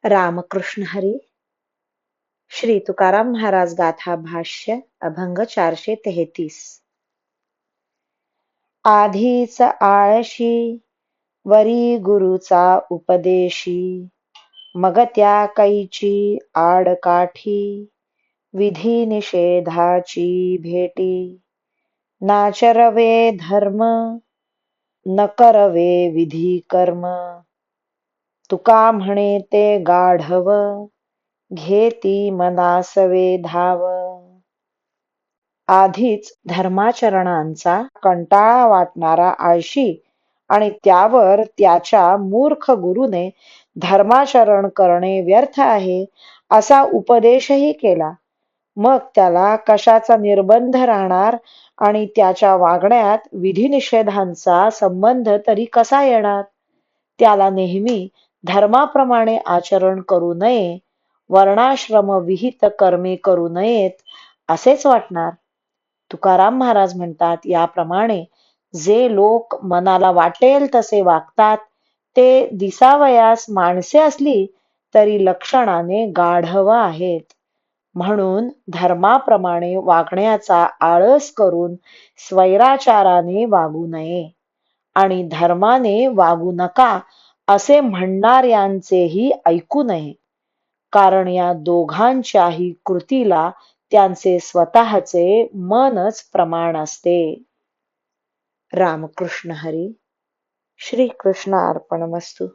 रामकृष्ण हरी. श्री तुकाराम महाराज गाथा भाष्य अभंग 433. आधीच आळशी वरी गुरुचा उपदेशी, मग त्या कैची आडकाठी, विधी निषेधाची भेटी. नाचरवे धर्म न करवे विधी कर्म, तुका म्हणे ते गाढव, घेती मनासवे धाव. आधीच धर्माचरणांचा कंटाळा वाटणारा आळशी आणि त्यावर त्याच्या मूर्ख गुरुने धर्माचरण करणे व्यर्थ आहे असा उपदेशही केला. मग त्याला कशाचा निर्बंध राहणार आणि त्याच्या वागण्यात विधिनिषेधांचा संबंध तरी कसा येणार? त्याला नेहमी धर्माप्रमाणे आचरण करू नये, वर्णाश्रम विहित कर्मे करू नयेत असेच वाटणार. तुकाराम महाराज म्हणतात, याप्रमाणे जे लोक मनाला वाटेल तसे वागतात ते दिसावयास माणसे असली तरी लक्षणाने गाढव आहेत. म्हणून धर्माप्रमाणे वागण्याचा आळस करून स्वैराचाराने वागू नये आणि धर्माने वागू नका असे म्हणणाऱ्यांचेही ऐकू नये, कारण या दोघांच्याही कृतीला त्यांचे स्वतःचे मनच प्रमाण असते. रामकृष्ण हरी. श्री कृष्ण अर्पणमस्तु.